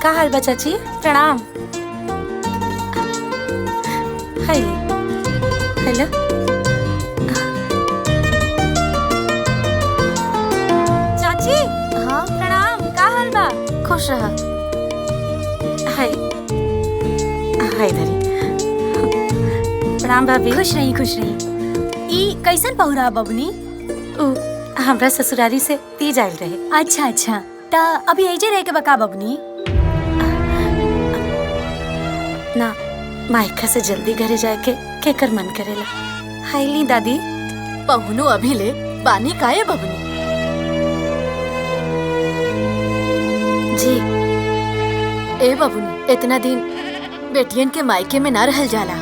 का हाल बा चाची? प्रणाम। Hi hello. चाची हाँ प्रणाम, का हाल बा? खुश रहा। हाय हाय धरी। प्रणाम भाभी। खुश रही खुश रही। ई कैसन पहुरा बबनी? हमरा ससुरारी से तीज आयल रहे। अच्छा अच्छा, ता अभी ऐजे रह के बका बबनी? ना मायका से जल्दी घरे जाके केकर मन करेला। हाईली दादी। पहुनो अभी ले बानी काये बबनी? जी ए बबनी, इतना दिन बेटियन के मायके में ना रहल जाला।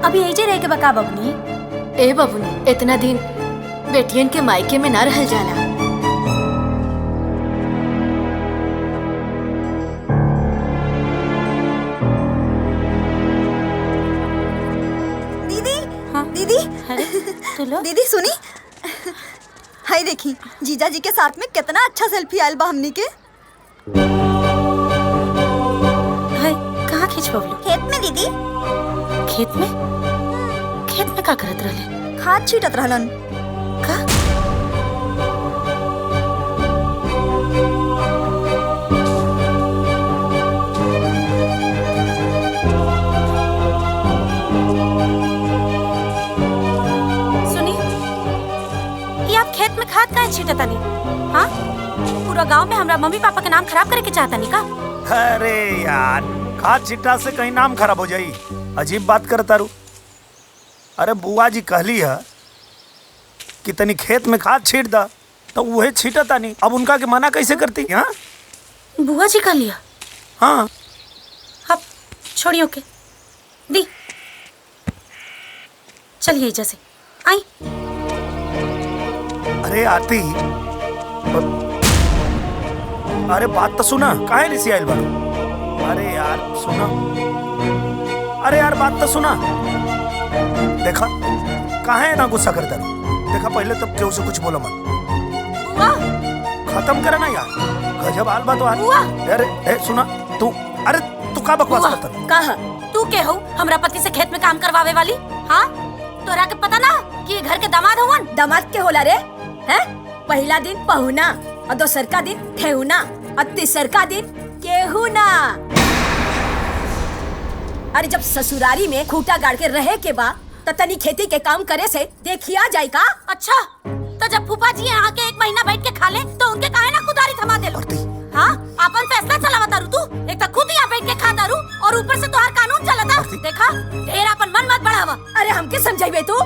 अभी ऐजे रह के बका बबनी? ए बबनी, इतना दिन बेटियन के मायके में ना रहल जाला। दीदी। हाँ दीदी। अरे तू लो। दीदी सुनी, हाय देखी जीजा जी के साथ में कितना अच्छा सेल्फी आयल बा हमनी के। हाय कहाँ खींच बबलू? खेत में दीदी। खेत में? खेत में का करत रहले? खाद छीटत रहलन। का? सुनी, ये आप खेत में खाद काहे छीटतानी? हाँ? पूरा गांव में हमरा मम्मी पापा के नाम खराब करे के चाहतानी का? अरे यार, खाद छिट्टा से कहीं नाम खराब हो जाई। अजीब बात करता रू। अरे बुआ जी कहली है कि तनी खेत में खाद छीट दा, तो वही छीटता नहीं। अब उनका के मना कैसे करती? हाँ बुआ जी का लिया? हाँ अब छोड़ियो के दी। चलिए जैसे आई। अरे आरती, अरे बात तो सुना, काहे नहीं आइल बारू? अरे यार सुना, अरे यार बात तो सुना। देखा काहे ना गुस्सा करता रू? देखा पहले तब केहू से कुछ बोला मत। बुआ खत्म करा ना यार, गजब हाल बात हुआ। बुआ अरे सुना तू, अरे तू का बकवास बुआ करता? कहा तू के हो हमरा पति से खेत में काम करवावे वाली? हाँ तोरा के पता ना कि ये घर के दामाद होवन? दामाद के होला रे? हैं? पहला दिन पहुना और दोसर का दिन ठेहुना और तीसर का दिन केहुना। अरे जब ससुरारी में खूंटा गाड़ के रहे के बा तो तनी खेती के काम करे से देखिया जाए का? अच्छा तो जब फूफा जी यहाँ के 1 महीना बैठ के खा ले तो उनके काहे ना कुदारी थमा दे लो? हाँ अपन फैसला चलावता रू तू। एक तो खुद यहाँ बैठ के खाता रू और ऊपर से तोहार कानून चलता। देखा ढेर अपन मन मत बढ़ावा। अरे हमके समझाइबे तू?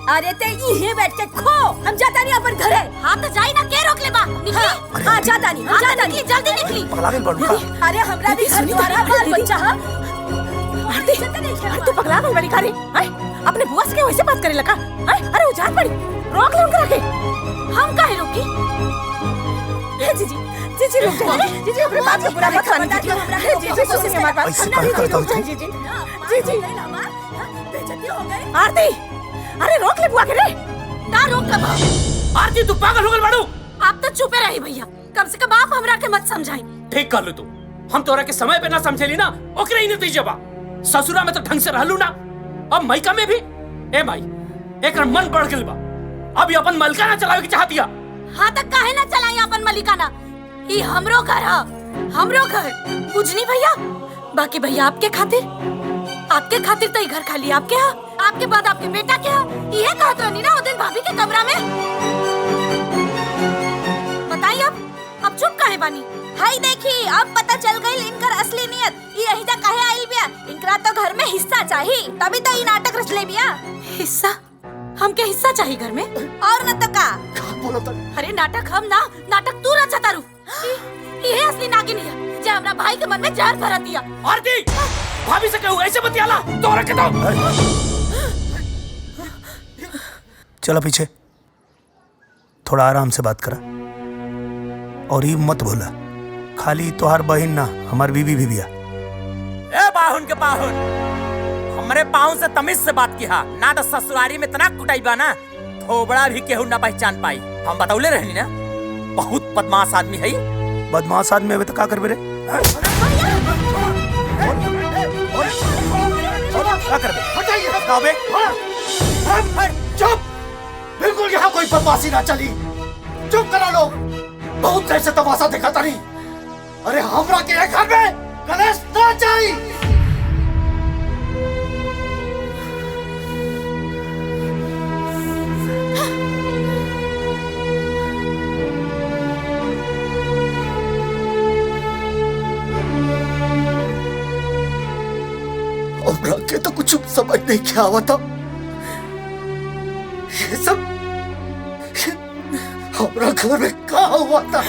अरे ते यहीं बैठ के खो, हम जाता नहीं अपन घरे। हाँ तो जाई ना, के रोक ले बा? निकली। हाँ जाता नहीं, हम जाता नहीं। जल्दी निकली। पगला गई बड़ू का? अरे हमरा भी घर द्वारा बाल बच्चा है। आरती, अरे तू पगला गई बड़ी कारे? अपने बुआ से वैसे बात करे लगा? अरे उजात पड़ी, रोक ले उनका के। हम काहे रोकी? जीजी जीजी रुक जाइए। जीजी अपने बात का बुरा मत मानिए। जीजी सुनिए हमारी बात। ऐसे बात करता हूँ तू? जीजी जीजी आरती, अरे रोक ले बुआ के रे। ना रोक ले बा। आरती तू पागल हो गई बाड़ू? आप तो चुपे रही भैया, कम से कम आप हमरा के मत समझाई। ठीक कर लो तू। हम तोरा के समय पे ना समझेली ना, ओकरे ही नतीजे बा। ससुरा में तो ढंग से रहलू ना, अब मायका में भी। ए माई, एक मन बढ़ गइल बा। अब अपन मलकाना चलावे की चाहतिया। हाँ तक काहे ना चलाई अपन मलिकाना? ये हमरो घर है, हमरो घर। बुझनी भैया? बाकी भैया आपके खातिर तो ये घर खाली आपके है, आपके बाद आपके बेटा के है। ये कहत रहनी ना वो दिन भाभी के कमरा में। बताइए अब चुप काहे बानी? हाय देखी अब पता चल गई इनकर असली नियत। ये यही तक काहे आइल बिया। इनकरा तो घर में हिस्सा चाहिए, तभी तो ये नाटक रच ले बिया। हिस्सा? हमके हिस्सा चाहिए घर में? और न तो का? अरे नाटक हम ना, नाटक तू रचा तारू। ये असली नागिन है जे हमरा भाई के मन में जहर भर दिया। आरती, भाभी से कहू ऐसे बतियाला तोरा के तो। चला पीछे, थोड़ा आराम से बात करा। और ये मत भूला, खाली तोहार बहन ना, हमार बीबी भी बिया। ए बाहुन के बाहुन, हमरे पाँव से तमीज से बात किया ना तो ससुरारी में इतना कुटाई बा ना थोबड़ा भी केहू ना पहचान पाई। हम बतौले रहनी ना बहुत बदमाश आदमी है। बदमाश आदमी अबे तो का करबे रे? क्या करबे? हटाइए चुप। बिल्कुल यहाँ कोई बदमाशी ना चली। चुप करा लोग। बहुत देर से तमाशा देखा तारी। अरे हमरा के घर में कलेश ना चाहिए। हमरा के तो कुछ समझ नहीं क्या हुआ था। ये सब हमरा घर में क्या हुआ था?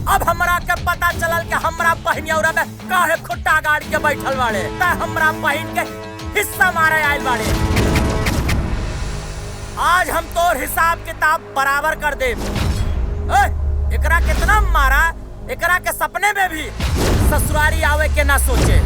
अब हमरा के पता चलल कि हमरा बहनियौरा में काहे खुट्टा गाड़ के बैठल बाड़े त हमरा बहन के हिस्सा मारे आइल बाड़े। आज हम तोर हिसाब किताब बराबर कर दे। एकरा कितना मारा एकरा के सपने में भी ससुरारी आवे के ना सोचे।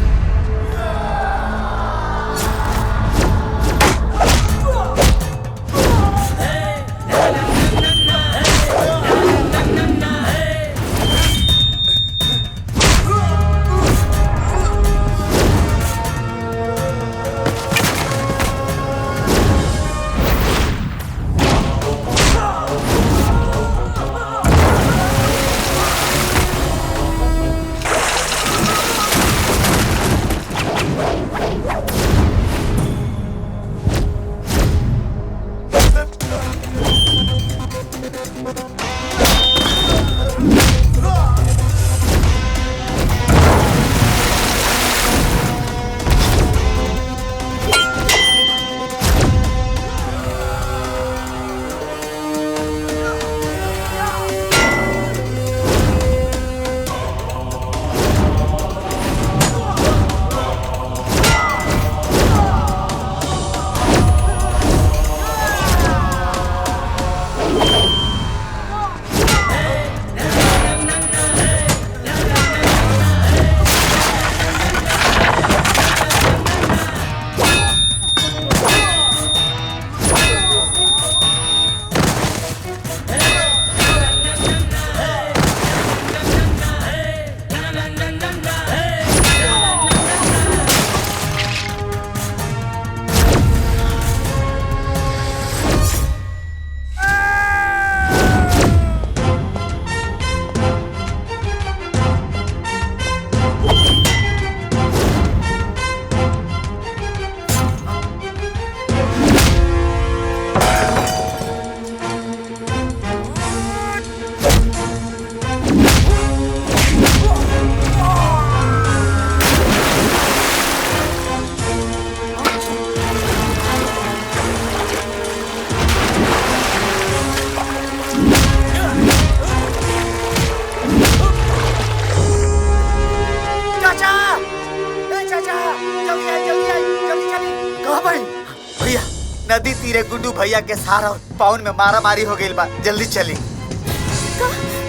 नदी तीरे गुड्डू भैया के सारा पाउन में मारा मारी हो गई बा। जल्दी चली।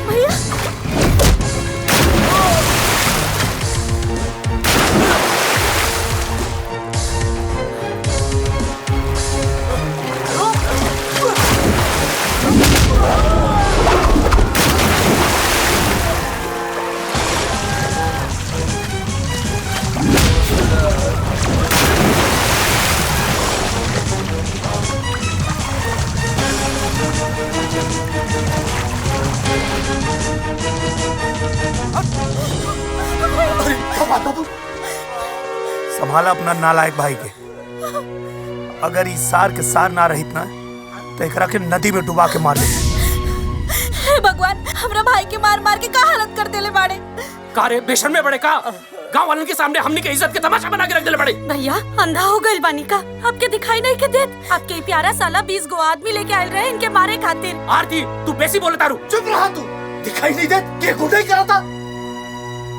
भैया संभाला अपना नालायक भाई के। अगर इस सार के सार ना रहित ना तो एकरा के नदी में डुबा के मार दे। हे भगवान हमरा भाई के मार मार के का हालत कर देले बाड़े। कारे बेशन में बड़े का गांव वालों के सामने हमने के इज्जत के तमाशा बना के रख दिले बड़े। भैया अंधा हो गइल बानी का, आपके दिखाई नहीं के देत? आपके ई प्यारा साला 20 गो आदमी लेके आयल रहे इनके मारे खातिर। आरती तू बेसी बोले तारू। चुप रहा तू, दिखाई नहीं दे के गुंडे करा था।